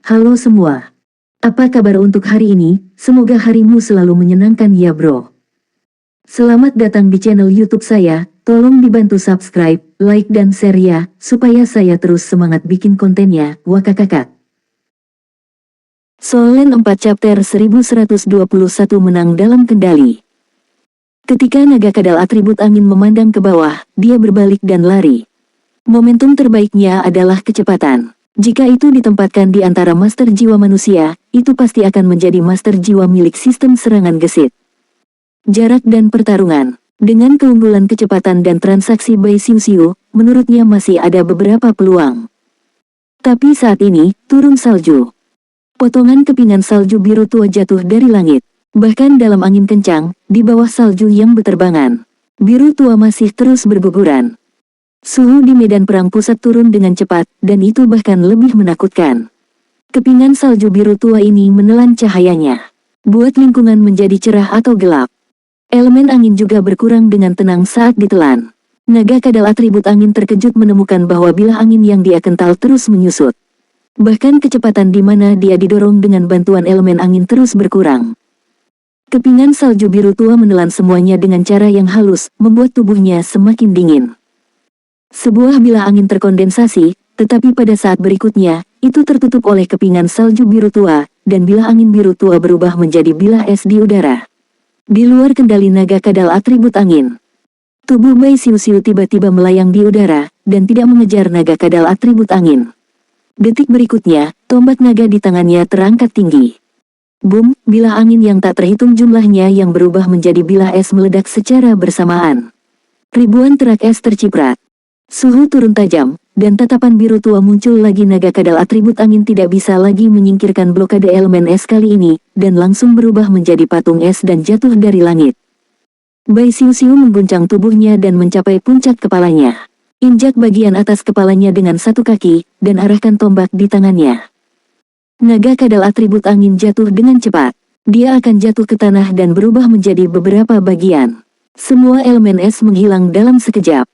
Halo semua. Apa kabar untuk hari ini? Semoga harimu selalu menyenangkan ya bro. Selamat datang di channel YouTube saya. Tolong dibantu subscribe, like dan share ya, supaya saya terus semangat bikin kontennya. Wakakakak. Solen 4 chapter 1121 menang dalam kendali. Ketika naga kadal atribut angin memandang ke bawah, dia berbalik dan lari. Momentum terbaiknya adalah kecepatan. Jika itu ditempatkan di antara master jiwa manusia, itu pasti akan menjadi master jiwa milik sistem serangan gesit. Jarak dan pertarungan. Dengan keunggulan kecepatan dan transaksi Bai Xiuxiu, menurutnya masih ada beberapa peluang. Tapi saat ini, turun salju. Potongan kepingan salju biru tua jatuh dari langit. Bahkan dalam angin kencang, di bawah salju yang berterbangan, biru tua masih terus berguguran. Suhu di medan perang pusat turun dengan cepat, dan itu bahkan lebih menakutkan. Kepingan salju biru tua ini menelan cahayanya, buat lingkungan menjadi cerah atau gelap. Elemen angin juga berkurang dengan tenang saat ditelan. Naga kadal atribut angin terkejut menemukan bahwa bilah angin yang dia kental terus menyusut. Bahkan kecepatan di mana dia didorong dengan bantuan elemen angin terus berkurang. Kepingan salju biru tua menelan semuanya dengan cara yang halus, membuat tubuhnya semakin dingin. Sebuah bilah angin terkondensasi, tetapi pada saat berikutnya, itu tertutup oleh kepingan salju biru tua, dan bilah angin biru tua berubah menjadi bilah es di udara. Di luar kendali naga kadal atribut angin. Tubuh Bai Xiuxiu tiba-tiba melayang di udara, dan tidak mengejar naga kadal atribut angin. Detik berikutnya, tombak naga di tangannya terangkat tinggi. Boom, bilah angin yang tak terhitung jumlahnya yang berubah menjadi bilah es meledak secara bersamaan. Ribuan terak es terciprat. Suhu turun tajam, dan tatapan biru tua muncul lagi. Naga kadal atribut angin tidak bisa lagi menyingkirkan blokade elemen es kali ini, dan langsung berubah menjadi patung es dan jatuh dari langit. Bai Xiuxiu mengguncang tubuhnya dan mencapai puncak kepalanya. Injak bagian atas kepalanya dengan satu kaki, dan arahkan tombak di tangannya. Naga kadal atribut angin jatuh dengan cepat. Dia akan jatuh ke tanah dan berubah menjadi beberapa bagian. Semua elemen es menghilang dalam sekejap.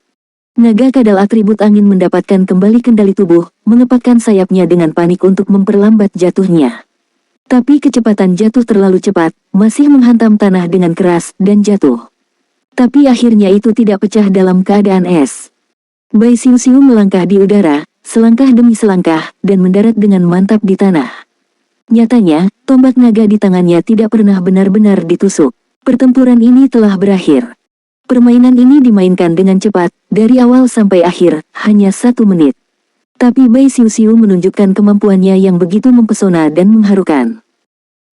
Naga kadal atribut angin mendapatkan kembali kendali tubuh, mengepakkan sayapnya dengan panik untuk memperlambat jatuhnya. Tapi kecepatan jatuh terlalu cepat, masih menghantam tanah dengan keras, dan jatuh. Tapi akhirnya itu tidak pecah dalam keadaan es. Bai Xiuxiu melangkah di udara, selangkah demi selangkah, dan mendarat dengan mantap di tanah. Nyatanya, tombak naga di tangannya tidak pernah benar-benar ditusuk. Pertempuran ini telah berakhir. Permainan ini dimainkan dengan cepat, dari awal sampai akhir, hanya 1 menit. Tapi Bai Xiuxiu menunjukkan kemampuannya yang begitu mempesona dan mengharukan.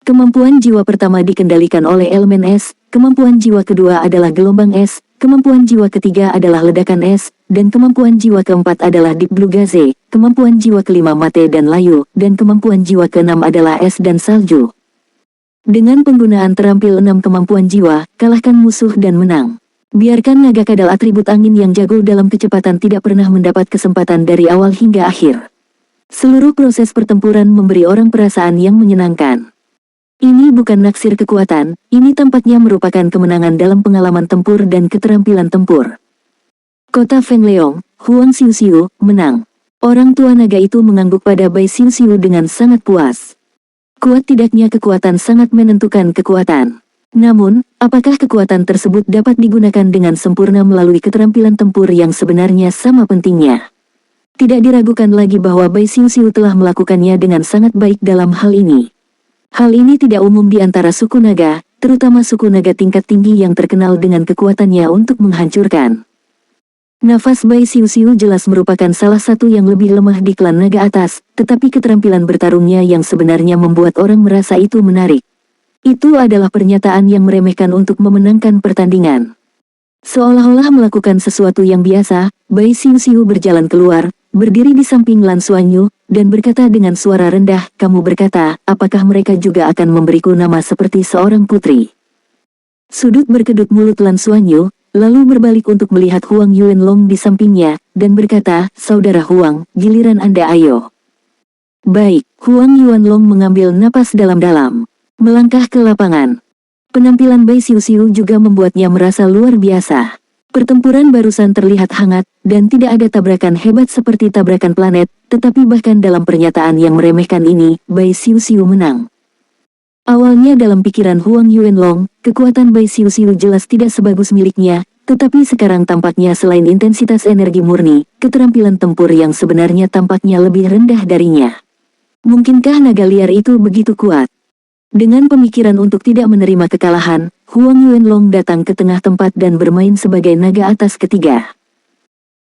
Kemampuan jiwa pertama dikendalikan oleh elemen es, kemampuan jiwa kedua adalah gelombang es, kemampuan jiwa ketiga adalah ledakan es, dan kemampuan jiwa keempat adalah Deep Blue Gaze, kemampuan jiwa kelima mate dan layu, dan kemampuan jiwa keenam adalah es dan salju. Dengan penggunaan terampil 6 kemampuan jiwa, kalahkan musuh dan menang. Biarkan naga kadal atribut angin yang jago dalam kecepatan tidak pernah mendapat kesempatan dari awal hingga akhir. Seluruh proses pertempuran memberi orang perasaan yang menyenangkan. Ini bukan naksir kekuatan, ini tampaknya merupakan kemenangan dalam pengalaman tempur dan keterampilan tempur. Kota Feng Leong, Huang Xiuxiu, menang. Orang tua naga itu mengangguk pada Bai Xiuxiu dengan sangat puas. Kuat tidaknya kekuatan sangat menentukan kekuatan. Namun, apakah kekuatan tersebut dapat digunakan dengan sempurna melalui keterampilan tempur yang sebenarnya sama pentingnya? Tidak diragukan lagi bahwa Bai Xiuxiu telah melakukannya dengan sangat baik dalam hal ini. Hal ini tidak umum di antara suku naga, terutama suku naga tingkat tinggi yang terkenal dengan kekuatannya untuk menghancurkan. Nafas Bai Xiuxiu jelas merupakan salah satu yang lebih lemah di klan naga atas, tetapi keterampilan bertarungnya yang sebenarnya membuat orang merasa itu menarik. Itu adalah pernyataan yang meremehkan untuk memenangkan pertandingan. Seolah-olah melakukan sesuatu yang biasa, Bai Xiuxiu berjalan keluar, berdiri di samping Lan Xuanyu, dan berkata dengan suara rendah, "Kamu berkata, apakah mereka juga akan memberiku nama seperti seorang putri?" Sudut berkedut mulut Lan Xuanyu, lalu berbalik untuk melihat Huang Yuanlong di sampingnya, dan berkata, "Saudara Huang, giliran Anda ayo." Baik, Huang Yuanlong mengambil napas dalam-dalam. Melangkah ke lapangan. Penampilan Bai Xiuxiu juga membuatnya merasa luar biasa. Pertempuran barusan terlihat hangat, dan tidak ada tabrakan hebat seperti tabrakan planet, tetapi bahkan dalam pernyataan yang meremehkan ini, Bai Xiuxiu menang. Awalnya dalam pikiran Huang Yuanlong, kekuatan Bai Xiuxiu jelas tidak sebagus miliknya, tetapi sekarang tampaknya selain intensitas energi murni, keterampilan tempur yang sebenarnya tampaknya lebih rendah darinya. Mungkinkah naga liar itu begitu kuat? Dengan pemikiran untuk tidak menerima kekalahan, Huang Yuanlong datang ke tengah tempat dan bermain sebagai naga atas ketiga.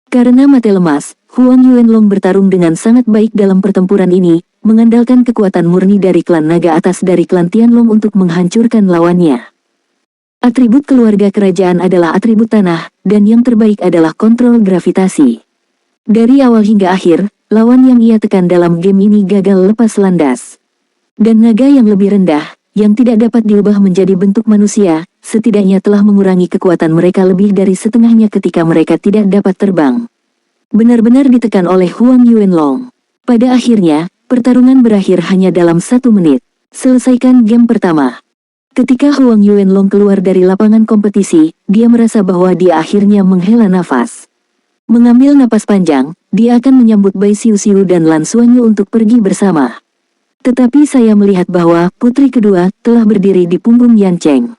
Karena mati lemas, Huang Yuanlong bertarung dengan sangat baik dalam pertempuran ini, mengandalkan kekuatan murni dari klan naga atas dari klan Tianlong untuk menghancurkan lawannya. Atribut keluarga kerajaan adalah atribut tanah, dan yang terbaik adalah kontrol gravitasi. Dari awal hingga akhir, lawan yang ia tekan dalam game ini gagal lepas landas. Dan naga yang lebih rendah, yang tidak dapat diubah menjadi bentuk manusia, setidaknya telah mengurangi kekuatan mereka lebih dari setengahnya ketika mereka tidak dapat terbang. Benar-benar ditekan oleh Huang Yuanlong. Pada akhirnya, pertarungan berakhir hanya dalam 1 menit. Selesaikan game pertama. Ketika Huang Yuanlong keluar dari lapangan kompetisi, dia merasa bahwa dia akhirnya menghela nafas. Mengambil napas panjang, dia akan menyambut Bai Xiuxiu dan Lan Xuanyu untuk pergi bersama. Tetapi saya melihat bahwa putri kedua telah berdiri di punggung Yan Cheng.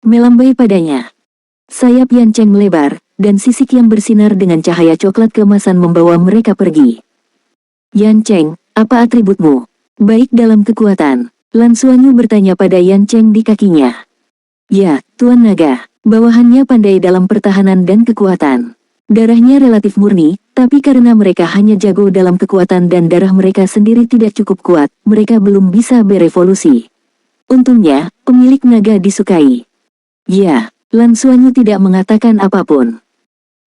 Melambai padanya. Sayap Yan Cheng melebar, dan sisik yang bersinar dengan cahaya coklat keemasan membawa mereka pergi. Yan Cheng, apa atributmu? Baik dalam kekuatan. Lan Xuanyu bertanya pada Yan Cheng di kakinya. Ya, Tuan Naga, bawahannya pandai dalam pertahanan dan kekuatan. Darahnya relatif murni, tapi karena mereka hanya jago dalam kekuatan dan darah mereka sendiri tidak cukup kuat, mereka belum bisa berevolusi. Untungnya, pemilik naga disukai. Ya, Lan Xuanyu tidak mengatakan apapun.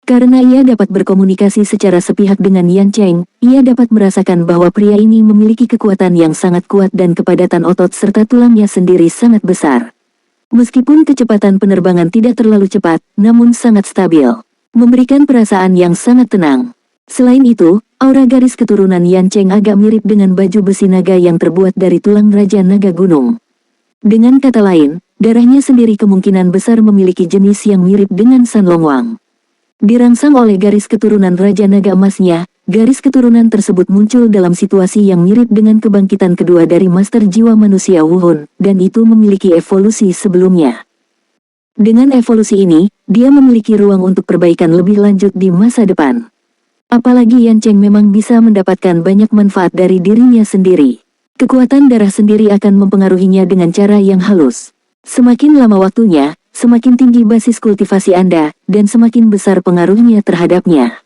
Karena ia dapat berkomunikasi secara sepihak dengan Yan Cheng, ia dapat merasakan bahwa pria ini memiliki kekuatan yang sangat kuat dan kepadatan otot serta tulangnya sendiri sangat besar. Meskipun kecepatan penerbangan tidak terlalu cepat, namun sangat stabil. Memberikan perasaan yang sangat tenang. Selain itu, aura garis keturunan Yan Cheng agak mirip dengan baju besi naga yang terbuat dari tulang Raja Naga Gunung. Dengan kata lain, darahnya sendiri kemungkinan besar memiliki jenis yang mirip dengan San Longwang. Dirangsang oleh garis keturunan Raja Naga Emasnya, garis keturunan tersebut muncul dalam situasi yang mirip dengan kebangkitan kedua dari Master Jiwa Manusia Wuhun, dan itu memiliki evolusi sebelumnya. Dengan evolusi ini, dia memiliki ruang untuk perbaikan lebih lanjut di masa depan. Apalagi Yan Cheng memang bisa mendapatkan banyak manfaat dari dirinya sendiri. Kekuatan darah sendiri akan mempengaruhinya dengan cara yang halus. Semakin lama waktunya, semakin tinggi basis kultivasi Anda, dan semakin besar pengaruhnya terhadapnya.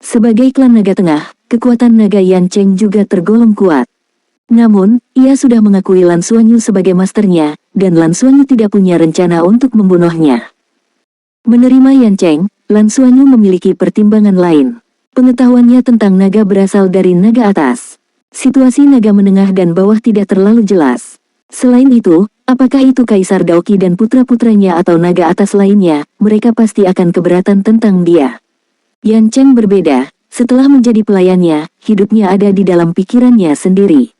Sebagai klan naga tengah, kekuatan naga Yan Cheng juga tergolong kuat. Namun, ia sudah mengakui Lan Xuanyu sebagai masternya, dan Lan Xuanyu tidak punya rencana untuk membunuhnya. Menerima Yan Cheng, Lan Xuanyu memiliki pertimbangan lain. Pengetahuannya tentang naga berasal dari naga atas. Situasi naga menengah dan bawah tidak terlalu jelas. Selain itu, apakah itu Kaisar Daoqi dan putra-putranya atau naga atas lainnya, mereka pasti akan keberatan tentang dia. Yan Cheng berbeda, setelah menjadi pelayannya, hidupnya ada di dalam pikirannya sendiri.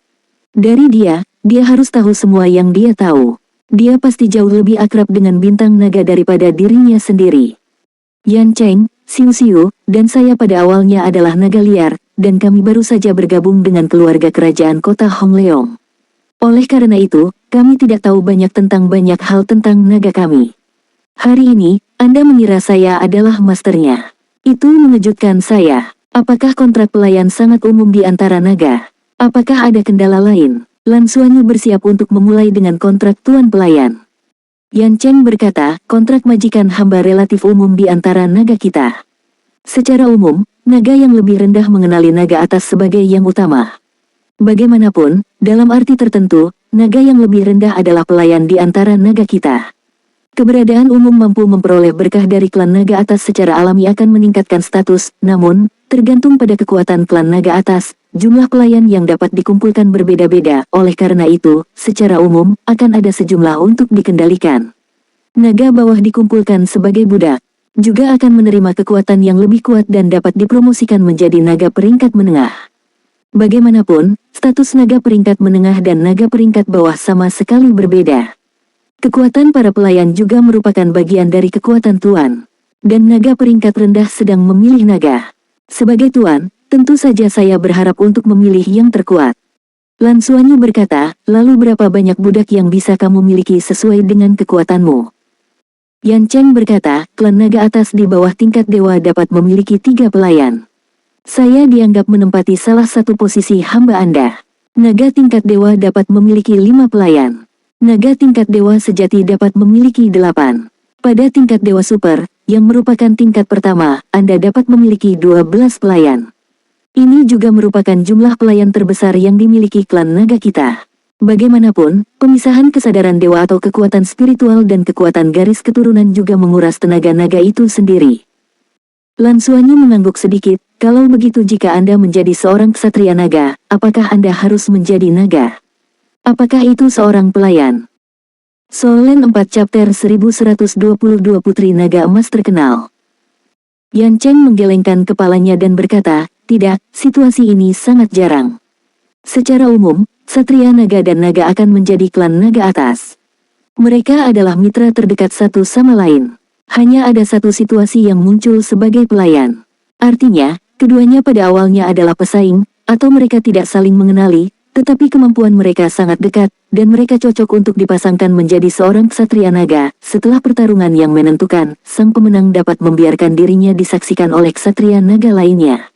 Dari dia harus tahu semua yang dia tahu. Dia pasti jauh lebih akrab dengan bintang naga daripada dirinya sendiri. Yan Cheng, Xiuxiu, dan saya pada awalnya adalah naga liar, dan kami baru saja bergabung dengan keluarga kerajaan kota Hongleong. Oleh karena itu, kami tidak tahu banyak hal tentang naga kami. Hari ini, Anda mengira saya adalah masternya. Itu mengejutkan saya. Apakah kontrak pelayan sangat umum di antara naga? Apakah ada kendala lain? Lan Xuanyu bersiap untuk memulai dengan kontrak tuan pelayan. Yan Cheng berkata, kontrak majikan hamba relatif umum di antara naga kita. Secara umum, naga yang lebih rendah mengenali naga atas sebagai yang utama. Bagaimanapun, dalam arti tertentu, naga yang lebih rendah adalah pelayan di antara naga kita. Keberadaan umum mampu memperoleh berkah dari klan naga atas secara alami akan meningkatkan status, namun, tergantung pada kekuatan klan naga atas, jumlah pelayan yang dapat dikumpulkan berbeda-beda, oleh karena itu, secara umum, akan ada sejumlah untuk dikendalikan. Naga bawah dikumpulkan sebagai budak, juga akan menerima kekuatan yang lebih kuat dan dapat dipromosikan menjadi naga peringkat menengah. Bagaimanapun, status naga peringkat menengah dan naga peringkat bawah sama sekali berbeda. Kekuatan para pelayan juga merupakan bagian dari kekuatan tuan. Dan naga peringkat rendah sedang memilih naga. Sebagai tuan, tentu saja saya berharap untuk memilih yang terkuat. Lan Xuanyu berkata, lalu berapa banyak budak yang bisa kamu miliki sesuai dengan kekuatanmu? Yan Cheng berkata, klan naga atas di bawah tingkat dewa dapat memiliki 3 pelayan. Saya dianggap menempati salah satu posisi hamba Anda. Naga tingkat dewa dapat memiliki 5 pelayan. Naga tingkat dewa sejati dapat memiliki 8. Pada tingkat dewa super, yang merupakan tingkat pertama, Anda dapat memiliki 12 pelayan. Ini juga merupakan jumlah pelayan terbesar yang dimiliki klan naga kita. Bagaimanapun, pemisahan kesadaran dewa atau kekuatan spiritual dan kekuatan garis keturunan juga menguras tenaga naga itu sendiri. Lan Xuanyu mengangguk sedikit, kalau begitu jika Anda menjadi seorang ksatria naga, apakah Anda harus menjadi naga? Apakah itu seorang pelayan? Solen 4 Chapter 1122 Putri Naga Emas Terkenal. Yan Cheng menggelengkan kepalanya dan berkata, tidak, situasi ini sangat jarang. Secara umum, Satria Naga dan Naga akan menjadi klan naga atas. Mereka adalah mitra terdekat satu sama lain. Hanya ada satu situasi yang muncul sebagai pelayan. Artinya, keduanya pada awalnya adalah pesaing, atau mereka tidak saling mengenali, tetapi kemampuan mereka sangat dekat, dan mereka cocok untuk dipasangkan menjadi seorang ksatria naga. Setelah pertarungan yang menentukan, sang pemenang dapat membiarkan dirinya disaksikan oleh ksatria naga lainnya.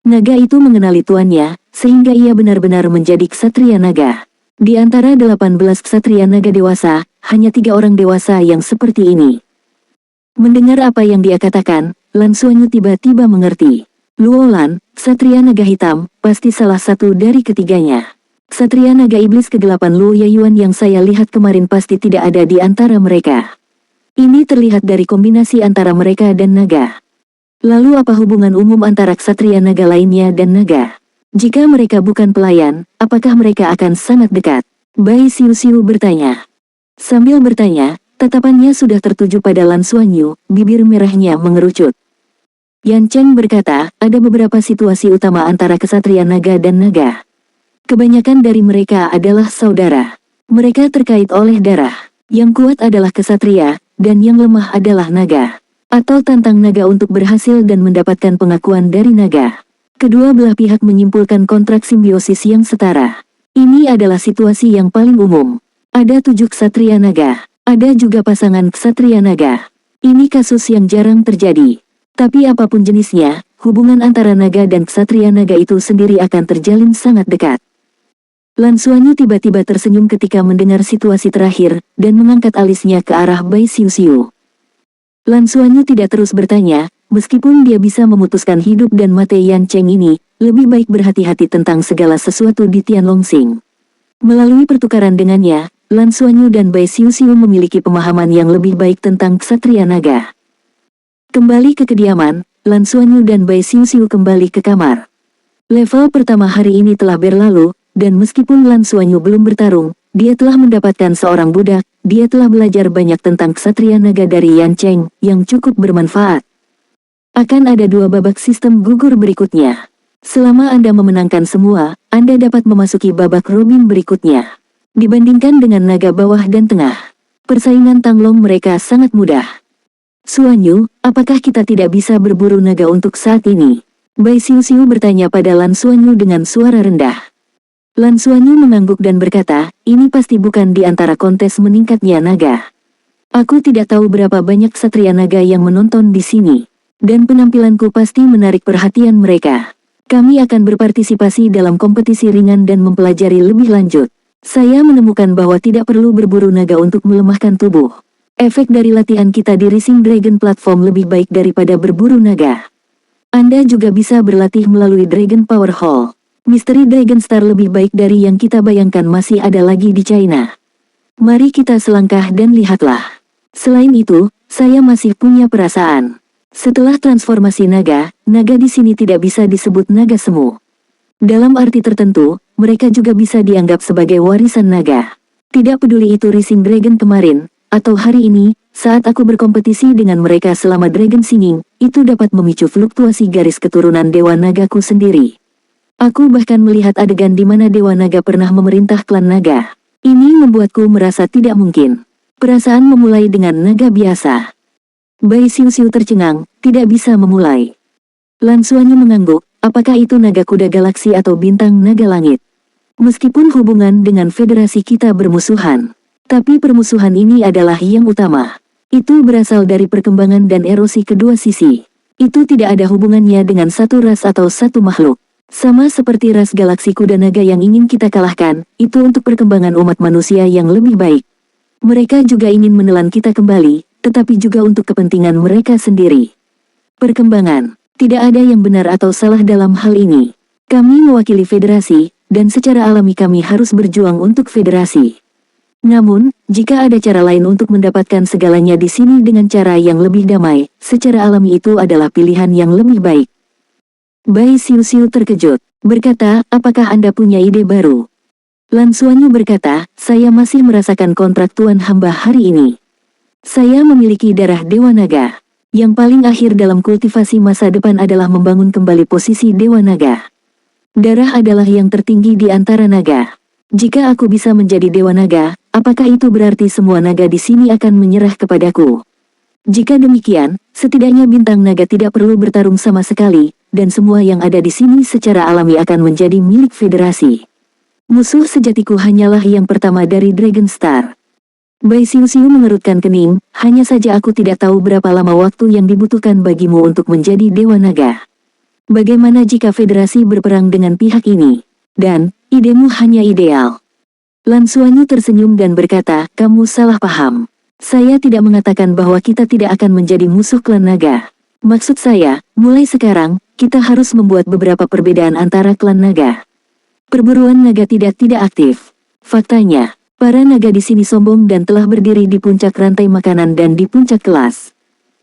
Naga itu mengenali tuannya, sehingga ia benar-benar menjadi ksatria naga. Di antara 18 ksatria naga dewasa, hanya 3 orang dewasa yang seperti ini. Mendengar apa yang dia katakan, Lan Xuanyu tiba-tiba mengerti. Luo Lan, ksatria naga hitam, pasti salah satu dari ketiganya. Ksatria naga iblis kegelapan Luo Yayuan yang saya lihat kemarin pasti tidak ada di antara mereka. Ini terlihat dari kombinasi antara mereka dan naga. Lalu apa hubungan umum antara ksatria naga lainnya dan naga? Jika mereka bukan pelayan, apakah mereka akan sangat dekat? Bai Xiu bertanya. Sambil bertanya, tatapannya sudah tertuju pada Lan Xuanyu, bibir merahnya mengerucut. Yan Cheng berkata, ada beberapa situasi utama antara ksatria naga dan naga. Kebanyakan dari mereka adalah saudara. Mereka terkait oleh darah. Yang kuat adalah ksatria, dan yang lemah adalah naga. Atau tantang naga untuk berhasil dan mendapatkan pengakuan dari naga. Kedua belah pihak menyimpulkan kontrak simbiosis yang setara. Ini adalah situasi yang paling umum. Ada 7 ksatria naga. Ada juga pasangan ksatria naga. Ini kasus yang jarang terjadi. Tapi apapun jenisnya, hubungan antara naga dan ksatria naga itu sendiri akan terjalin sangat dekat. Lan Xuanyu tiba-tiba tersenyum ketika mendengar situasi terakhir, dan mengangkat alisnya ke arah Bai Xiu. Lan Xuanyu tidak terus bertanya, meskipun dia bisa memutuskan hidup dan mati Yan Cheng ini, lebih baik berhati-hati tentang segala sesuatu di Tianlongsing. Melalui pertukaran dengannya, Lan Xuanyu dan Bai Xiu memiliki pemahaman yang lebih baik tentang ksatria naga. Kembali ke kediaman, Lan Xuanyu dan Bai Xiu kembali ke kamar. Level pertama hari ini telah berlalu, dan meskipun Lan Xuanyu belum bertarung, dia telah mendapatkan seorang budak, dia telah belajar banyak tentang ksatria naga dari Yan Cheng, yang cukup bermanfaat. Akan ada 2 babak sistem gugur berikutnya. Selama Anda memenangkan semua, Anda dapat memasuki babak Robin berikutnya. Dibandingkan dengan naga bawah dan tengah, persaingan Tanglong mereka sangat mudah. Xuanyu, apakah kita tidak bisa berburu naga untuk saat ini? Bai Xiu bertanya pada Lan Xuanyu dengan suara rendah. Lan Xuanyu mengangguk dan berkata, ini pasti bukan di antara kontes meningkatnya naga. Aku tidak tahu berapa banyak ksatria naga yang menonton di sini. Dan penampilanku pasti menarik perhatian mereka. Kami akan berpartisipasi dalam kompetisi ringan dan mempelajari lebih lanjut. Saya menemukan bahwa tidak perlu berburu naga untuk melemahkan tubuh. Efek dari latihan kita di Rising Dragon Platform lebih baik daripada berburu naga. Anda juga bisa berlatih melalui Dragon Power Hall. Misteri Dragon Star lebih baik dari yang kita bayangkan masih ada lagi di China. Mari kita selangkah dan lihatlah. Selain itu, saya masih punya perasaan. Setelah transformasi naga, naga di sini tidak bisa disebut naga semu. Dalam arti tertentu, mereka juga bisa dianggap sebagai warisan naga. Tidak peduli itu Rising Dragon kemarin, atau hari ini, saat aku berkompetisi dengan mereka selama Dragon Singing, itu dapat memicu fluktuasi garis keturunan Dewa Nagaku sendiri. Aku bahkan melihat adegan di mana Dewa Naga pernah memerintah klan naga. Ini membuatku merasa tidak mungkin. Perasaan memulai dengan naga biasa. Bai Xiu tercengang, tidak bisa memulai. Lan Xuanyu mengangguk, apakah itu naga kuda galaksi atau bintang naga langit? Meskipun hubungan dengan federasi kita bermusuhan, tapi permusuhan ini adalah yang utama. Itu berasal dari perkembangan dan erosi kedua sisi. Itu tidak ada hubungannya dengan satu ras atau satu makhluk. Sama seperti ras galaksi kuda naga yang ingin kita kalahkan, itu untuk perkembangan umat manusia yang lebih baik. Mereka juga ingin menelan kita kembali, tetapi juga untuk kepentingan mereka sendiri. Perkembangan. Tidak ada yang benar atau salah dalam hal ini. Kami mewakili federasi, dan secara alami kami harus berjuang untuk federasi. Namun, jika ada cara lain untuk mendapatkan segalanya di sini dengan cara yang lebih damai, secara alami itu adalah pilihan yang lebih baik. Bai Xiu terkejut, berkata, apakah Anda punya ide baru? Lan Xuanyu berkata, saya masih merasakan kontrak Tuan Hamba hari ini. Saya memiliki darah Dewa Naga. Yang paling akhir dalam kultivasi masa depan adalah membangun kembali posisi Dewa Naga. Darah adalah yang tertinggi di antara naga. Jika aku bisa menjadi Dewa Naga, apakah itu berarti semua naga di sini akan menyerah kepadaku? Jika demikian, setidaknya bintang naga tidak perlu bertarung sama sekali, dan semua yang ada di sini secara alami akan menjadi milik federasi. Musuh sejatiku hanyalah yang pertama dari Dragon Star. Bai Xiu mengerutkan kening, hanya saja aku tidak tahu berapa lama waktu yang dibutuhkan bagimu untuk menjadi Dewa Naga. Bagaimana jika federasi berperang dengan pihak ini? Dan, idemu hanya ideal. Lan Xuanyu tersenyum dan berkata, kamu salah paham. Saya tidak mengatakan bahwa kita tidak akan menjadi musuh klan naga. Maksud saya, mulai sekarang, kita harus membuat beberapa perbedaan antara klan naga. Perburuan naga tidak aktif. Faktanya, para naga di sini sombong dan telah berdiri di puncak rantai makanan dan di puncak kelas.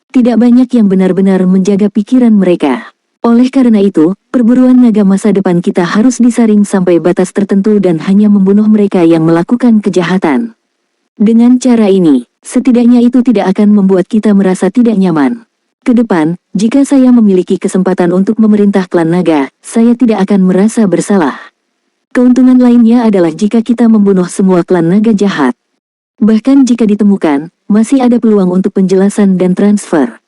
Tidak banyak yang benar-benar menjaga pikiran mereka. Oleh karena itu, perburuan naga masa depan kita harus disaring sampai batas tertentu dan hanya membunuh mereka yang melakukan kejahatan. Dengan cara ini, setidaknya itu tidak akan membuat kita merasa tidak nyaman. Kedepan, jika saya memiliki kesempatan untuk memerintah klan naga, saya tidak akan merasa bersalah. Keuntungan lainnya adalah jika kita membunuh semua klan naga jahat. Bahkan jika ditemukan, masih ada peluang untuk penjelasan dan transfer.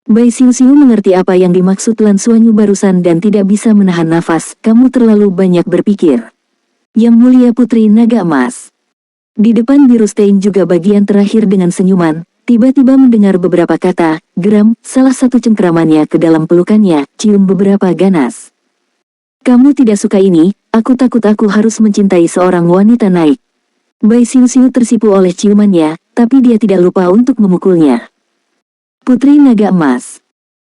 Bai Xiu mengerti apa yang dimaksud Lan Xuanyu barusan dan tidak bisa menahan nafas, kamu terlalu banyak berpikir. Yang mulia Putri Naga Emas. Di depan biru Stein juga bagian terakhir dengan senyuman, tiba-tiba mendengar beberapa kata, geram, salah satu cengkeramannya ke dalam pelukannya, cium beberapa ganas. Kamu tidak suka ini, aku takut aku harus mencintai seorang wanita naik. Bai Xiu tersipu oleh ciumannya, tapi dia tidak lupa untuk memukulnya. Putri Naga Emas.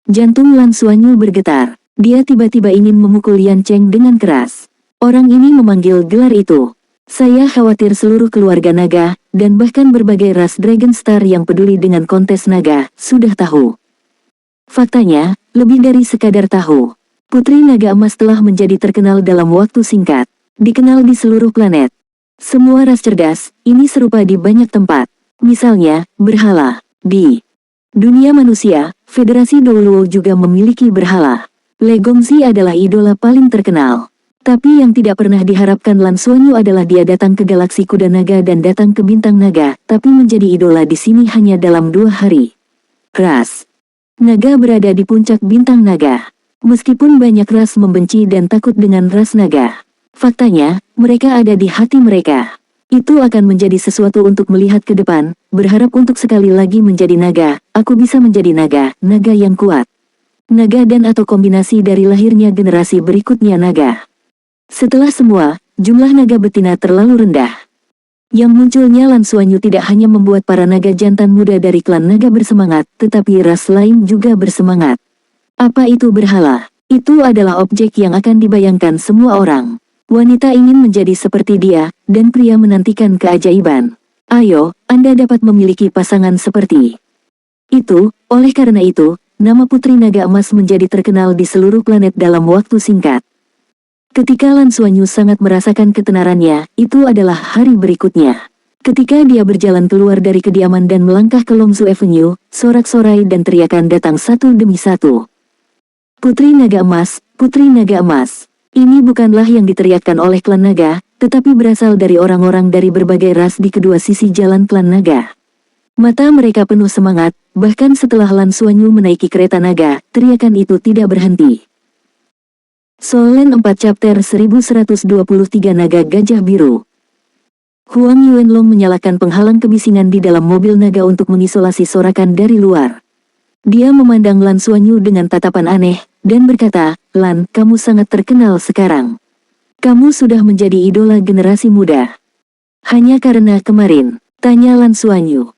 Jantung Lan Xuanyu bergetar. Dia tiba-tiba ingin memukul Yan Cheng dengan keras. Orang ini memanggil gelar itu. Saya khawatir seluruh keluarga naga, dan bahkan berbagai ras Dragon Star yang peduli dengan kontes naga, sudah tahu. Faktanya, lebih dari sekadar tahu. Putri Naga Emas telah menjadi terkenal dalam waktu singkat. Dikenal di seluruh planet. Semua ras cerdas, ini serupa di banyak tempat. Misalnya, berhala. Di dunia manusia, Federasi Douluo juga memiliki berhala. Le Gongxi adalah idola paling terkenal. Tapi yang tidak pernah diharapkan Lan Xuanyu adalah dia datang ke galaksi kuda naga dan datang ke bintang naga, tapi menjadi idola di sini hanya dalam 2 hari. Ras naga berada di puncak bintang naga. Meskipun banyak ras membenci dan takut dengan ras naga, faktanya, mereka ada di hati mereka. Itu akan menjadi sesuatu untuk melihat ke depan, berharap untuk sekali lagi menjadi naga, aku bisa menjadi naga, naga yang kuat. Naga dan atau kombinasi dari lahirnya generasi berikutnya naga. Setelah semua, jumlah naga betina terlalu rendah. Yang munculnya Lan Xuanyu tidak hanya membuat para naga jantan muda dari klan naga bersemangat, tetapi ras lain juga bersemangat. Apa itu berhala? Itu adalah objek yang akan dibayangkan semua orang. Wanita ingin menjadi seperti dia, dan pria menantikan keajaiban. Ayo, Anda dapat memiliki pasangan seperti itu. Oleh karena itu, nama Putri Naga Emas menjadi terkenal di seluruh planet dalam waktu singkat. Ketika Lan Xuanyu sangat merasakan ketenarannya, itu adalah hari berikutnya. Ketika dia berjalan keluar dari kediaman dan melangkah ke Longzu Avenue, sorak-sorai dan teriakan datang satu demi satu. Putri Naga Emas, Putri Naga Emas. Ini bukanlah yang diteriakkan oleh klan naga, tetapi berasal dari orang-orang dari berbagai ras di kedua sisi jalan klan naga. Mata mereka penuh semangat, bahkan setelah Lan Xuanyu menaiki kereta naga, teriakan itu tidak berhenti. Solen 4 Chapter 1123 Naga Gajah Biru. Huang Yuanlong menyalakan penghalang kebisingan di dalam mobil naga untuk mengisolasi sorakan dari luar. Dia memandang Lan Xuanyu dengan tatapan aneh, dan berkata, "Lan, kamu sangat terkenal sekarang. Kamu sudah menjadi idola generasi muda." "Hanya karena kemarin?" tanya Lan Xuanyu.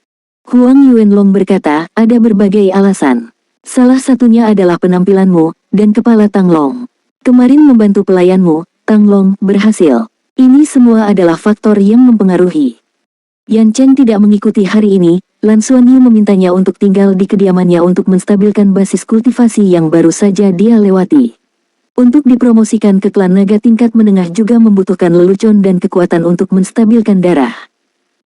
Huang Yuanlong berkata, "Ada berbagai alasan. Salah satunya adalah penampilanmu, dan kepala Tang Long. Kemarin membantu pelayanmu, Tang Long, berhasil. Ini semua adalah faktor yang mempengaruhi." Yan Cheng tidak mengikuti hari ini. Lan Xuanyu memintanya untuk tinggal di kediamannya untuk menstabilkan basis kultivasi yang baru saja dia lewati. Untuk dipromosikan ke klan naga tingkat menengah juga membutuhkan lelucon dan kekuatan untuk menstabilkan darah.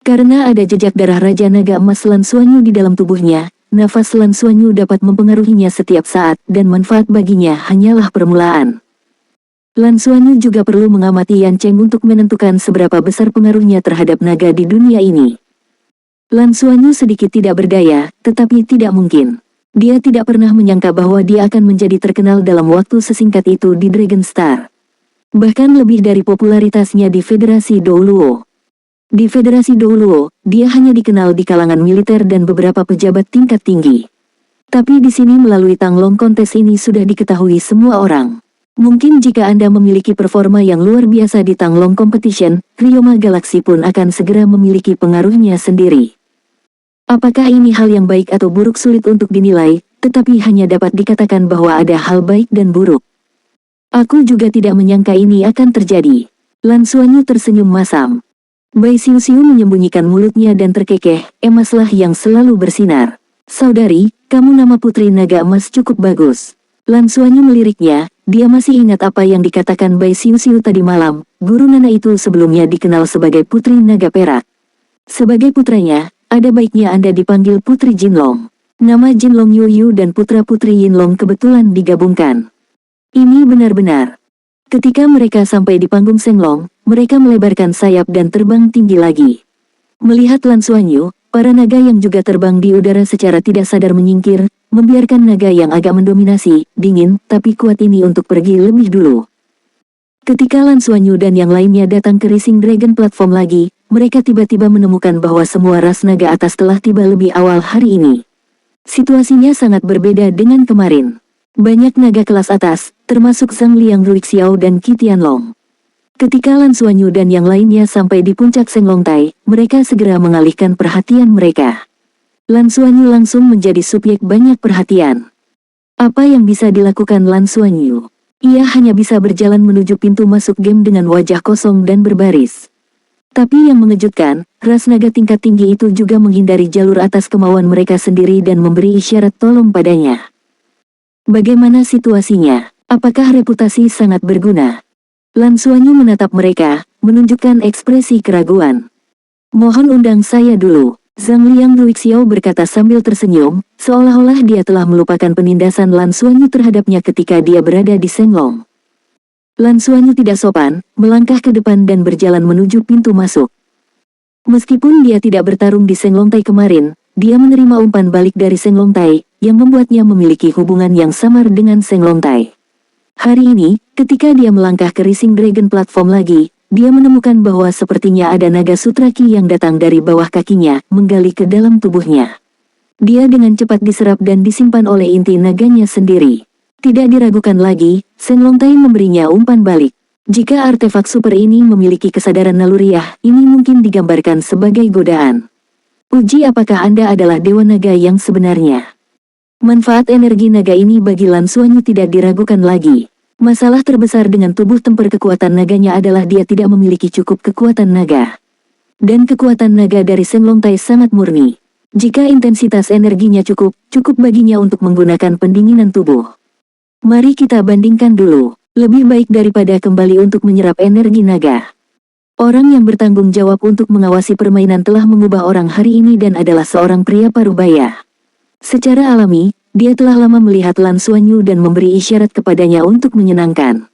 Karena ada jejak darah Raja Naga Emas Lan Xuanyu di dalam tubuhnya, nafas Lan Xuanyu dapat mempengaruhinya setiap saat dan manfaat baginya hanyalah permulaan. Lan Xuanyu juga perlu mengamati Yan Cheng untuk menentukan seberapa besar pengaruhnya terhadap naga di dunia ini. Lan Xuanyu sedikit tidak berdaya, tetapi tidak mungkin. Dia tidak pernah menyangka bahwa dia akan menjadi terkenal dalam waktu sesingkat itu di Dragon Star. Bahkan lebih dari popularitasnya di Federasi Douluo. Di Federasi Douluo, dia hanya dikenal di kalangan militer dan beberapa pejabat tingkat tinggi. Tapi di sini melalui Tang Long kontes ini sudah diketahui semua orang. Mungkin jika Anda memiliki performa yang luar biasa di Tang Long Competition, Ryoma Galaxy pun akan segera memiliki pengaruhnya sendiri. Apakah ini hal yang baik atau buruk sulit untuk dinilai, tetapi hanya dapat dikatakan bahwa ada hal baik dan buruk. Aku juga tidak menyangka ini akan terjadi. Lan Xuanyu tersenyum masam. Bai Xiu-Xiu menyembunyikan mulutnya dan terkekeh, emaslah yang selalu bersinar. "Saudari, kamu nama Putri Naga Emas cukup bagus." Lan Xuanyu meliriknya, dia masih ingat apa yang dikatakan Bai Xiu-Xiu tadi malam, guru Nana itu sebelumnya dikenal sebagai Putri Naga Perak. Sebagai putranya, ada baiknya Anda dipanggil Putri Jinlong. Nama Jinlong Yuyu dan putra Putri Yinlong kebetulan digabungkan. Ini benar-benar. Ketika mereka sampai di panggung Senglong, mereka melebarkan sayap dan terbang tinggi lagi. Melihat Lan Xuanyu, para naga yang juga terbang di udara secara tidak sadar menyingkir, membiarkan naga yang agak mendominasi, dingin, tapi kuat ini untuk pergi lebih dulu. Ketika Lan Xuanyu dan yang lainnya datang ke Rising Dragon Platform lagi, mereka tiba-tiba menemukan bahwa semua ras naga atas telah tiba lebih awal hari ini. Situasinya sangat berbeda dengan kemarin. Banyak naga kelas atas, termasuk Zhang Liang Ruixiao dan Qi Tianlong. Ketika Lan Xuanyu dan yang lainnya sampai di puncak Senglong Tai, mereka segera mengalihkan perhatian mereka. Lan Xuanyu langsung menjadi subjek banyak perhatian. Apa yang bisa dilakukan Lan Xuanyu? Ia hanya bisa berjalan menuju pintu masuk game dengan wajah kosong dan berbaris. Tapi yang mengejutkan, ras naga tingkat tinggi itu juga menghindari jalur atas kemauan mereka sendiri dan memberi isyarat tolong padanya. Bagaimana situasinya? Apakah reputasi sangat berguna? Lan Xuanyu menatap mereka, menunjukkan ekspresi keraguan. "Mohon undang saya dulu." Zhang Liang Ruixiao berkata sambil tersenyum, seolah-olah dia telah melupakan penindasan Lan Xuanyu terhadapnya ketika dia berada di Senglong. Lan Xuanyu tidak sopan, melangkah ke depan dan berjalan menuju pintu masuk. Meskipun dia tidak bertarung di Senglong Tai kemarin, dia menerima umpan balik dari Senglong Tai, yang membuatnya memiliki hubungan yang samar dengan Senglong Tai. Hari ini, ketika dia melangkah ke Rising Dragon Platform lagi, dia menemukan bahwa sepertinya ada naga sutra Qi yang datang dari bawah kakinya, menggali ke dalam tubuhnya. Dia dengan cepat diserap dan disimpan oleh inti naganya sendiri. Tidak diragukan lagi, Senglong Tai memberinya umpan balik. Jika artefak super ini memiliki kesadaran naluriah, ini mungkin digambarkan sebagai godaan. Uji apakah Anda adalah Dewa Naga yang sebenarnya. Manfaat energi naga ini bagi Lan Xuanyu tidak diragukan lagi. Masalah terbesar dengan tubuh tempur kekuatan naganya adalah dia tidak memiliki cukup kekuatan naga. Dan kekuatan naga dari Senglong Tai sangat murni. Jika intensitas energinya cukup baginya untuk menggunakan pendinginan tubuh. Mari kita bandingkan dulu. Lebih baik daripada kembali untuk menyerap energi naga. Orang yang bertanggung jawab untuk mengawasi permainan telah mengubah orang hari ini dan adalah seorang pria parubaya. Secara alami, dia telah lama melihat Lan Xuanyu dan memberi isyarat kepadanya untuk menyenangkan.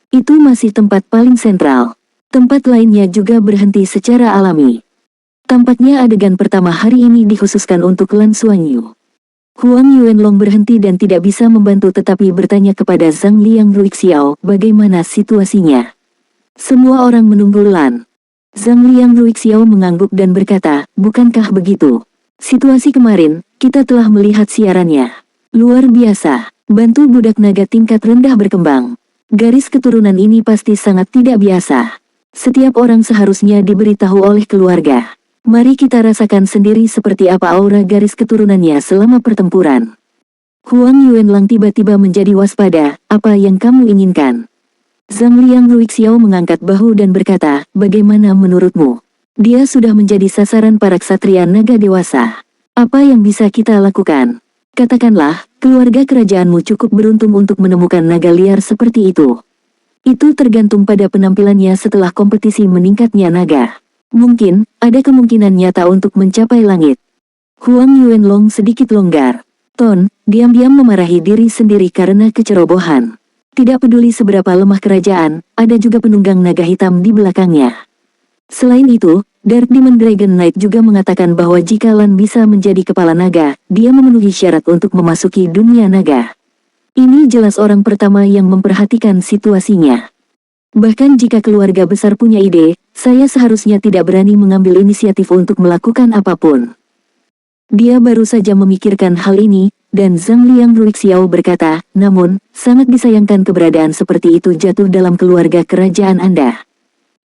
Itu masih tempat paling sentral. Tempat lainnya juga berhenti secara alami. Tampaknya adegan pertama hari ini dikhususkan untuk Lan Xuanyu. Huang Yuanlong berhenti dan tidak bisa membantu tetapi bertanya kepada Zhang Liang Ruixiao bagaimana situasinya. Semua orang menunggu Lan. Zhang Liang Ruixiao mengangguk dan berkata, bukankah begitu? Situasi kemarin, kita telah melihat siarannya. Luar biasa, bantu budak naga tingkat rendah berkembang. Garis keturunan ini pasti sangat tidak biasa. Setiap orang seharusnya diberitahu oleh keluarga. Mari kita rasakan sendiri seperti apa aura garis keturunannya selama pertempuran. Huang Yuanlang tiba-tiba menjadi waspada, apa yang kamu inginkan? Zhang Liang Ruixiao mengangkat bahu dan berkata, bagaimana menurutmu? Dia sudah menjadi sasaran para ksatria naga dewasa. Apa yang bisa kita lakukan? Katakanlah, keluarga kerajaanmu cukup beruntung untuk menemukan naga liar seperti itu. Itu tergantung pada penampilannya setelah kompetisi meningkatnya naga. Mungkin, ada kemungkinan nyata untuk mencapai langit. Huang Yuanlong sedikit longgar. Ton, diam-diam memarahi diri sendiri karena kecerobohan. Tidak peduli seberapa lemah kerajaan, ada juga penunggang naga hitam di belakangnya. Selain itu, Dark Demon Dragon Knight juga mengatakan bahwa jika Lan bisa menjadi kepala naga, dia memenuhi syarat untuk memasuki dunia naga. Ini jelas orang pertama yang memperhatikan situasinya. Bahkan jika keluarga besar punya ide, saya seharusnya tidak berani mengambil inisiatif untuk melakukan apapun. Dia baru saja memikirkan hal ini, dan Zhang Liang Ruixiao berkata, namun, sangat disayangkan keberadaan seperti itu jatuh dalam keluarga kerajaan Anda.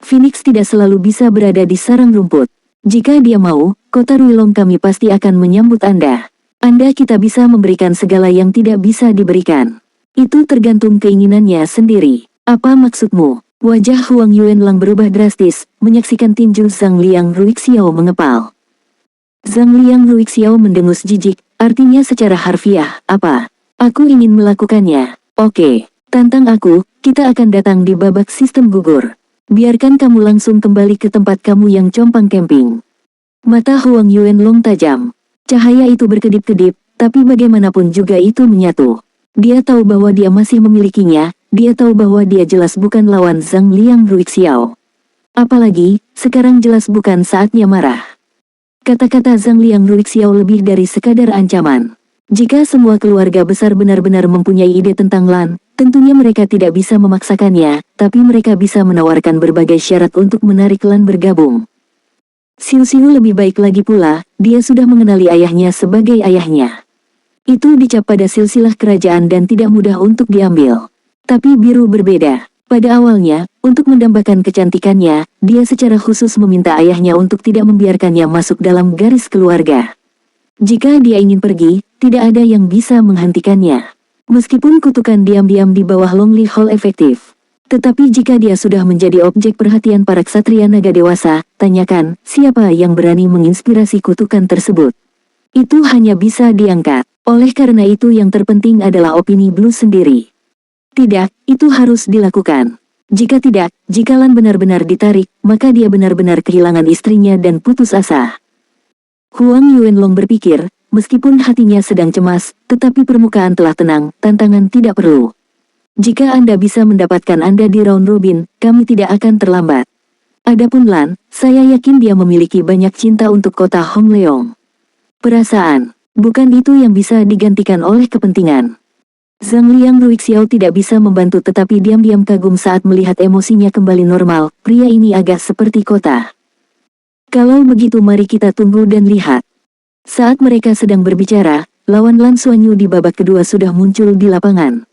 Phoenix tidak selalu bisa berada di sarang rumput. Jika dia mau, kota Ruilong kami pasti akan menyambut Anda. Anda kita bisa memberikan segala yang tidak bisa diberikan. Itu tergantung keinginannya sendiri. Apa maksudmu? Wajah Huang Yuanlang berubah drastis, menyaksikan tinju Zhang Liang Ruixiao mengepal. Zhang Liang Ruixiao mendengus jijik, artinya secara harfiah, apa? Aku ingin melakukannya. Oke, tantang aku, kita akan datang di babak sistem gugur. Biarkan kamu langsung kembali ke tempat kamu yang compang camping. Mata Huang Yuanlong tajam. Cahaya itu berkedip-kedip, tapi bagaimanapun juga itu menyatu. Dia tahu bahwa dia masih memilikinya, dia tahu bahwa dia jelas bukan lawan Zhang Liang Ruixiao. Apalagi, sekarang jelas bukan saatnya marah. Kata-kata Zhang Liang Ruixiao lebih dari sekadar ancaman. Jika semua keluarga besar benar-benar mempunyai ide tentang Lan, tentunya mereka tidak bisa memaksakannya, tapi mereka bisa menawarkan berbagai syarat untuk menarik Lan bergabung. Xiu lebih baik lagi pula, dia sudah mengenali ayahnya sebagai ayahnya. Itu dicap pada silsilah kerajaan dan tidak mudah untuk diambil. Tapi biru berbeda. Pada awalnya, untuk mendambakan kecantikannya, dia secara khusus meminta ayahnya untuk tidak membiarkannya masuk dalam garis keluarga. Jika dia ingin pergi, tidak ada yang bisa menghentikannya. Meskipun kutukan diam-diam di bawah Lonely Hall efektif. Tetapi jika dia sudah menjadi objek perhatian para ksatria naga dewasa, tanyakan, siapa yang berani menginspirasi kutukan tersebut? Itu hanya bisa diangkat. Oleh karena itu yang terpenting adalah opini Blue sendiri. Tidak, itu harus dilakukan. Jika tidak, jika Lan benar-benar ditarik, maka dia benar-benar kehilangan istrinya dan putus asa. Huang Yuanlong berpikir, meskipun hatinya sedang cemas, tetapi permukaan telah tenang, tantangan tidak perlu. Jika Anda bisa mendapatkan Anda di round robin, kami tidak akan terlambat. Adapun Lan, saya yakin dia memiliki banyak cinta untuk kota Hongleong. Perasaan. Bukan itu yang bisa digantikan oleh kepentingan. Zhang Liang Ruixiao tidak bisa membantu tetapi diam-diam kagum saat melihat emosinya kembali normal, pria ini agak seperti kota. Kalau begitu mari kita tunggu dan lihat. Saat mereka sedang berbicara, lawan Lan Xuanyu di babak kedua sudah muncul di lapangan.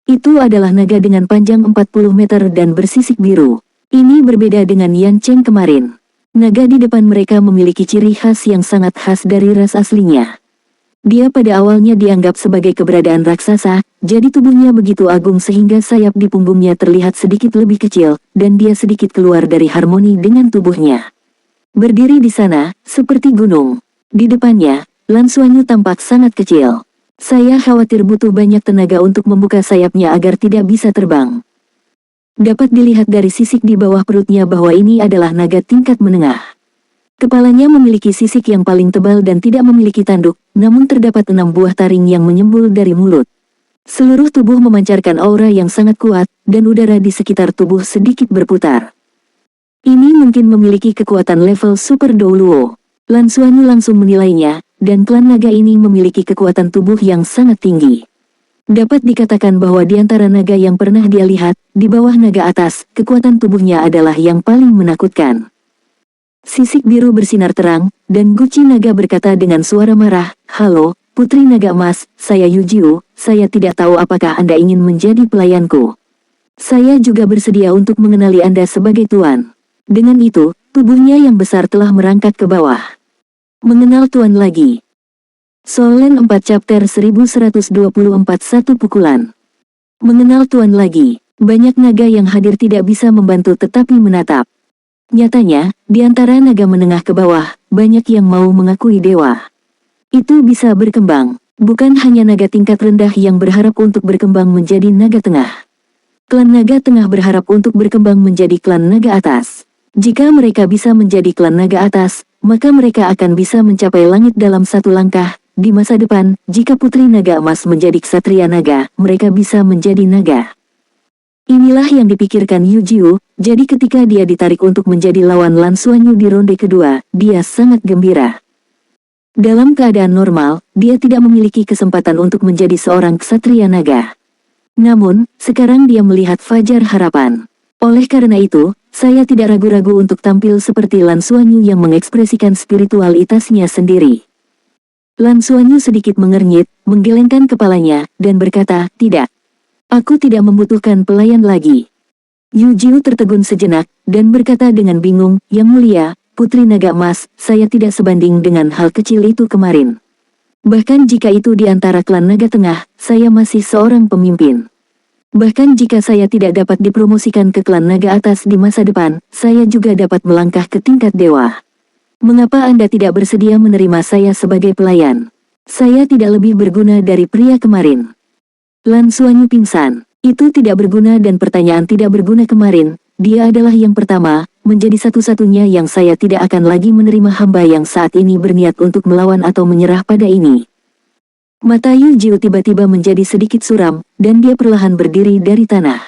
Itu adalah naga dengan panjang 40 meter dan bersisik biru. Ini berbeda dengan Yan Cheng kemarin. Naga di depan mereka memiliki ciri khas yang sangat khas dari ras aslinya. Dia pada awalnya dianggap sebagai keberadaan raksasa, jadi tubuhnya begitu agung sehingga sayap di punggungnya terlihat sedikit lebih kecil, dan dia sedikit keluar dari harmoni dengan tubuhnya. Berdiri di sana, seperti gunung. Di depannya, Lan Xuanyu tampak sangat kecil. Saya khawatir butuh banyak tenaga untuk membuka sayapnya agar tidak bisa terbang. Dapat dilihat dari sisik di bawah perutnya bahwa ini adalah naga tingkat menengah. Kepalanya memiliki sisik yang paling tebal dan tidak memiliki tanduk, namun terdapat 6 buah taring yang menyembul dari mulut. Seluruh tubuh memancarkan aura yang sangat kuat, dan udara di sekitar tubuh sedikit berputar. Ini mungkin memiliki kekuatan level Super Douluo. Lan Xuanyu langsung menilainya, dan klan naga ini memiliki kekuatan tubuh yang sangat tinggi. Dapat dikatakan bahwa di antara naga yang pernah dia lihat, di bawah naga atas, kekuatan tubuhnya adalah yang paling menakutkan. Sisik biru bersinar terang, dan Guci naga berkata dengan suara marah, "Halo, Putri Naga Emas, saya Yujiu, saya tidak tahu apakah Anda ingin menjadi pelayanku. Saya juga bersedia untuk mengenali Anda sebagai tuan." Dengan itu, tubuhnya yang besar telah merangkak ke bawah. Mengenal tuan lagi. Solen 4 chapter 1124 Satu pukulan. Mengenal tuan lagi. Banyak naga yang hadir tidak bisa membantu tetapi menatap. Nyatanya, di antara naga menengah ke bawah, banyak yang mau mengakui dewa. Itu bisa berkembang. Bukan hanya naga tingkat rendah yang berharap untuk berkembang menjadi naga tengah. Klan naga tengah berharap untuk berkembang menjadi klan naga atas. Jika mereka bisa menjadi klan naga atas, maka mereka akan bisa mencapai langit dalam satu langkah. Di masa depan, jika Putri Naga Emas menjadi ksatria naga, mereka bisa menjadi naga. Inilah yang dipikirkan Yujiu, jadi ketika dia ditarik untuk menjadi lawan Lan Xuanyu di ronde kedua, dia sangat gembira. Dalam keadaan normal, dia tidak memiliki kesempatan untuk menjadi seorang ksatria naga. Namun, sekarang dia melihat fajar harapan. Oleh karena itu, saya tidak ragu-ragu untuk tampil seperti Lan Xuanyu yang mengekspresikan spiritualitasnya sendiri. Lan Xuanyu sedikit mengernyit, menggelengkan kepalanya, dan berkata, "Tidak. Aku tidak membutuhkan pelayan lagi." Yujiu tertegun sejenak, dan berkata dengan bingung, "Yang mulia, Putri Naga Emas, saya tidak sebanding dengan hal kecil itu kemarin. Bahkan jika itu di antara klan naga tengah, saya masih seorang pemimpin. Bahkan jika saya tidak dapat dipromosikan ke klan naga atas di masa depan, saya juga dapat melangkah ke tingkat dewa. Mengapa Anda tidak bersedia menerima saya sebagai pelayan? Saya tidak lebih berguna dari pria kemarin." Lan Xuanyu pingsan. Itu tidak berguna dan pertanyaan tidak berguna kemarin. Dia adalah yang pertama, menjadi satu-satunya yang saya tidak akan lagi menerima hamba yang saat ini berniat untuk melawan atau menyerah pada ini. Mata Yujiu tiba-tiba menjadi sedikit suram, dan dia perlahan berdiri dari tanah.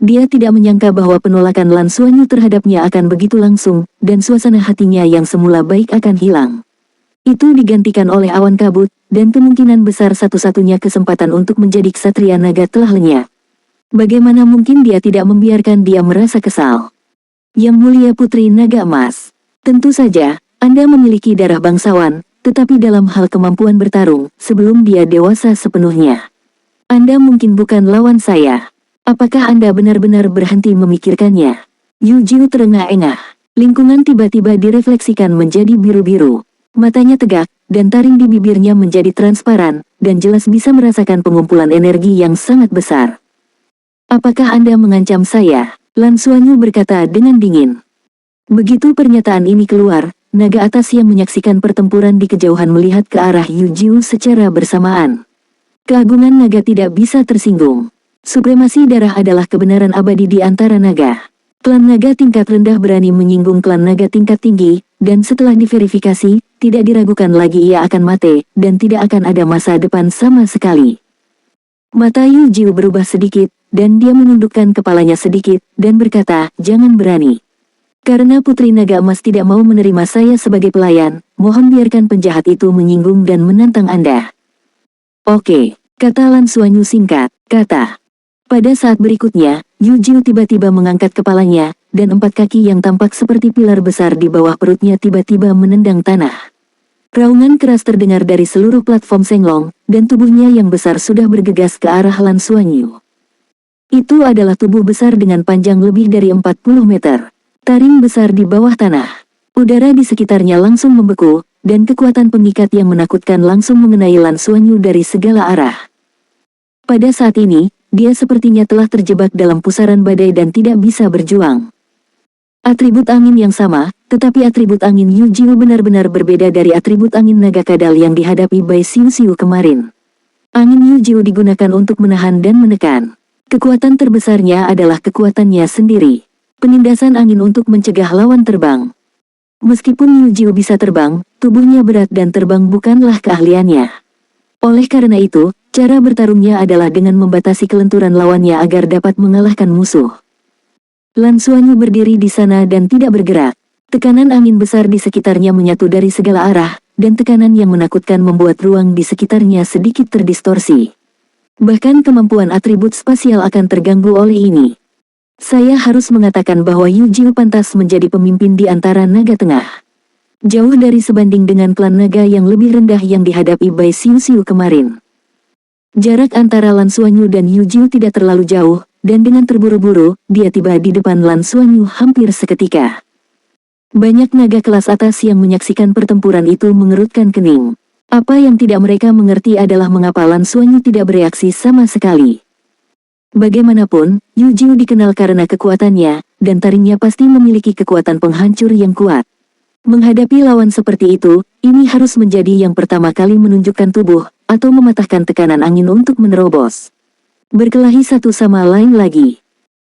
Dia tidak menyangka bahwa penolakan Lan Xuanyu terhadapnya akan begitu langsung, dan suasana hatinya yang semula baik akan hilang. Itu digantikan oleh awan kabut, dan kemungkinan besar satu-satunya kesempatan untuk menjadi ksatria naga telah lenyap. Bagaimana mungkin dia tidak membiarkan dia merasa kesal? Yang mulia Putri Naga Emas, tentu saja, Anda memiliki darah bangsawan, tetapi dalam hal kemampuan bertarung, sebelum dia dewasa sepenuhnya, Anda mungkin bukan lawan saya. Apakah Anda benar-benar berhenti memikirkannya? Yujiu terengah-engah. Lingkungan tiba-tiba direfleksikan menjadi biru-biru. Matanya tegak, dan taring di bibirnya menjadi transparan, dan jelas bisa merasakan pengumpulan energi yang sangat besar. "Apakah Anda mengancam saya?" Lan Xuanyu berkata dengan dingin. Begitu pernyataan ini keluar, naga atas yang menyaksikan pertempuran di kejauhan melihat ke arah Yujiu secara bersamaan. Keagungan naga tidak bisa tersinggung. Supremasi darah adalah kebenaran abadi di antara naga. Klan naga tingkat rendah berani menyinggung klan naga tingkat tinggi, dan setelah diverifikasi, tidak diragukan lagi ia akan mati, dan tidak akan ada masa depan sama sekali. Mata Yujiu berubah sedikit, dan dia menundukkan kepalanya sedikit, dan berkata, "Jangan berani. Karena Putri Naga Emas tidak mau menerima saya sebagai pelayan, mohon biarkan penjahat itu menyinggung dan menantang Anda." "Oke," kata Lan Xuanyu singkat, kata. Pada saat berikutnya, Yujiu tiba-tiba mengangkat kepalanya, dan 4 kaki yang tampak seperti pilar besar di bawah perutnya tiba-tiba menendang tanah. Raungan keras terdengar dari seluruh platform Senglong, dan tubuhnya yang besar sudah bergegas ke arah Lan Xuanyu. Itu adalah tubuh besar dengan panjang lebih dari 40 meter. Taring besar di bawah tanah. Udara di sekitarnya langsung membeku, dan kekuatan pengikat yang menakutkan langsung mengenai Lan Xuanyu dari segala arah. Pada saat ini, dia sepertinya telah terjebak dalam pusaran badai dan tidak bisa berjuang. Atribut angin yang sama, tetapi atribut angin Yujiu benar-benar berbeda dari atribut angin naga kadal yang dihadapi Bai Xiu kemarin. Angin Yujiu digunakan untuk menahan dan menekan. Kekuatan terbesarnya adalah kekuatannya sendiri. Penindasan angin untuk mencegah lawan terbang. Meskipun Yujiu bisa terbang, tubuhnya berat dan terbang bukanlah keahliannya. Oleh karena itu, cara bertarungnya adalah dengan membatasi kelenturan lawannya agar dapat mengalahkan musuh. Lan Xuanyu berdiri di sana dan tidak bergerak. Tekanan angin besar di sekitarnya menyatu dari segala arah, dan tekanan yang menakutkan membuat ruang di sekitarnya sedikit terdistorsi. Bahkan kemampuan atribut spasial akan terganggu oleh ini. Saya harus mengatakan bahwa Yu Jiu pantas menjadi pemimpin di antara naga tengah. Jauh dari sebanding dengan klan naga yang lebih rendah yang dihadapi Bai Xiu Xiu kemarin. Jarak antara Lan Xuanyu dan Yu Jiu tidak terlalu jauh, dan dengan terburu-buru, dia tiba di depan Lan Xuanyu hampir seketika. Banyak naga kelas atas yang menyaksikan pertempuran itu mengerutkan kening. Apa yang tidak mereka mengerti adalah mengapa Lan Xuanyu tidak bereaksi sama sekali. Bagaimanapun, Yu Jiu dikenal karena kekuatannya, dan taringnya pasti memiliki kekuatan penghancur yang kuat. Menghadapi lawan seperti itu, ini harus menjadi yang pertama kali menunjukkan tubuh, atau mematahkan tekanan angin untuk menerobos. Berkelahi satu sama lain lagi.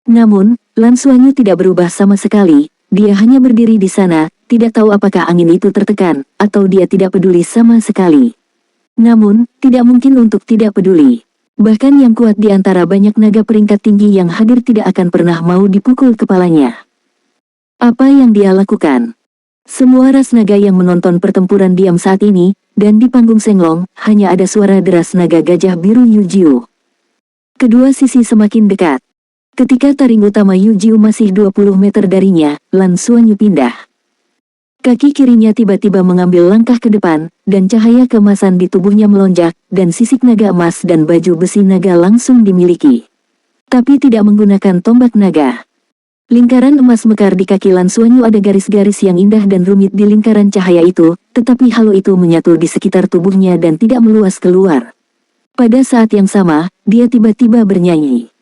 Namun, Lan Xuanyu tidak berubah sama sekali, dia hanya berdiri di sana, tidak tahu apakah angin itu tertekan, atau dia tidak peduli sama sekali. Namun, tidak mungkin untuk tidak peduli. Bahkan yang kuat di antara banyak naga peringkat tinggi yang hadir tidak akan pernah mau dipukul kepalanya. Apa yang dia lakukan? Semua ras naga yang menonton pertempuran diam saat ini, dan di panggung Senglong, hanya ada suara deras naga gajah biru Yu Jiu. Kedua sisi semakin dekat. Ketika taring utama Yu Jiu masih 20 meter darinya, Lan Xuanyu pindah. Kaki kirinya tiba-tiba mengambil langkah ke depan, dan cahaya keemasan di tubuhnya melonjak, dan sisik naga emas dan baju besi naga langsung dimiliki. Tapi tidak menggunakan tombak naga. Lingkaran emas mekar di kaki Lan Xuanyu, ada garis-garis yang indah dan rumit di lingkaran cahaya itu, tetapi halo itu menyatu di sekitar tubuhnya dan tidak meluas keluar. Pada saat yang sama, dia tiba-tiba bernyanyi.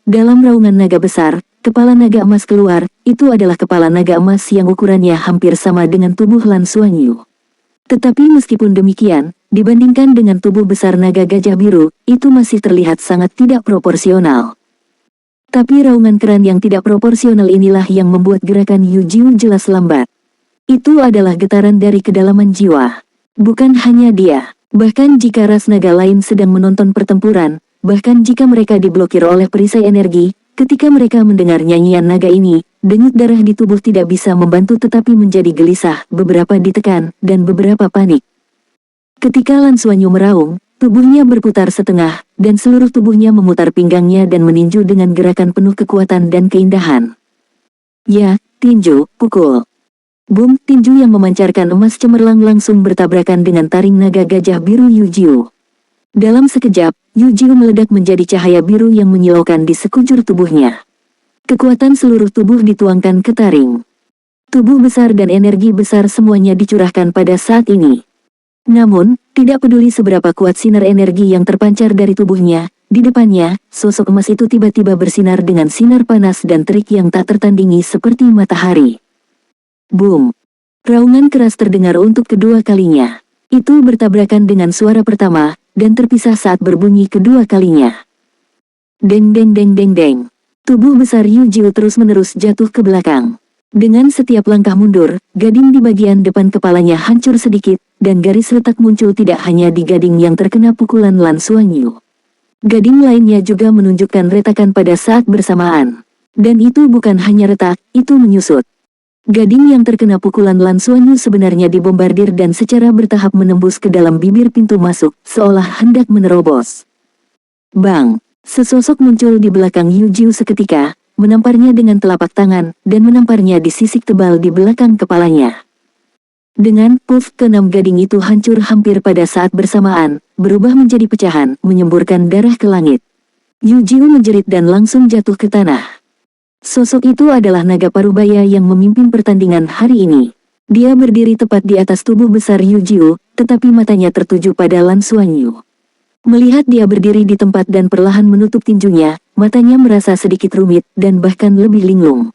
Dalam raungan naga besar, kepala naga emas keluar, itu adalah kepala naga emas yang ukurannya hampir sama dengan tubuh Lan Xuanyu. Tetapi meskipun demikian, dibandingkan dengan tubuh besar naga gajah biru, itu masih terlihat sangat tidak proporsional. Tapi raungan keran yang tidak proporsional inilah yang membuat gerakan Yu Jiu jelas lambat. Itu adalah getaran dari kedalaman jiwa. Bukan hanya dia, bahkan jika ras naga lain sedang menonton pertempuran, bahkan jika mereka diblokir oleh perisai energi, ketika mereka mendengar nyanyian naga ini, denyut darah di tubuh tidak bisa membantu tetapi menjadi gelisah, beberapa ditekan, dan beberapa panik. Ketika Lan Xuanyu meraung, tubuhnya berputar setengah, dan seluruh tubuhnya memutar pinggangnya dan meninju dengan gerakan penuh kekuatan dan keindahan. Ya, tinju, pukul. Boom, tinju yang memancarkan emas cemerlang langsung bertabrakan dengan taring naga gajah biru Yu Jiu. Dalam sekejap, Yu Jiu meledak menjadi cahaya biru yang menyilaukan di sekujur tubuhnya. Kekuatan seluruh tubuh dituangkan ke taring. Tubuh besar dan energi besar semuanya dicurahkan pada saat ini. Namun, tidak peduli seberapa kuat sinar energi yang terpancar dari tubuhnya, di depannya, sosok emas itu tiba-tiba bersinar dengan sinar panas dan terik yang tak tertandingi seperti matahari. Boom! Raungan keras terdengar untuk kedua kalinya. Itu bertabrakan dengan suara pertama, dan terpisah saat berbunyi kedua kalinya. Deng deng deng deng deng. Tubuh besar Yu Jiu terus-menerus jatuh ke belakang. Dengan setiap langkah mundur, gading di bagian depan kepalanya hancur sedikit, dan garis retak muncul tidak hanya di gading yang terkena pukulan Lan Xuanyu. Gading lainnya juga menunjukkan retakan pada saat bersamaan. Dan itu bukan hanya retak, itu menyusut. Gading yang terkena pukulan Lan Xuanyu sebenarnya dibombardir dan secara bertahap menembus ke dalam bibir pintu masuk, seolah hendak menerobos. Bang! Sesosok muncul di belakang Yu Jiu seketika, menamparnya dengan telapak tangan, dan menamparnya di sisik tebal di belakang kepalanya. Dengan puff, keenam gading itu hancur hampir pada saat bersamaan, berubah menjadi pecahan, menyemburkan darah ke langit. Yu Jiu menjerit dan langsung jatuh ke tanah. Sosok itu adalah naga parubaya yang memimpin pertandingan hari ini. Dia berdiri tepat di atas tubuh besar Yu Jiu, tetapi matanya tertuju pada Lan Xuanyu. Melihat dia berdiri di tempat dan perlahan menutup tinjunya, matanya merasa sedikit rumit dan bahkan lebih linglung.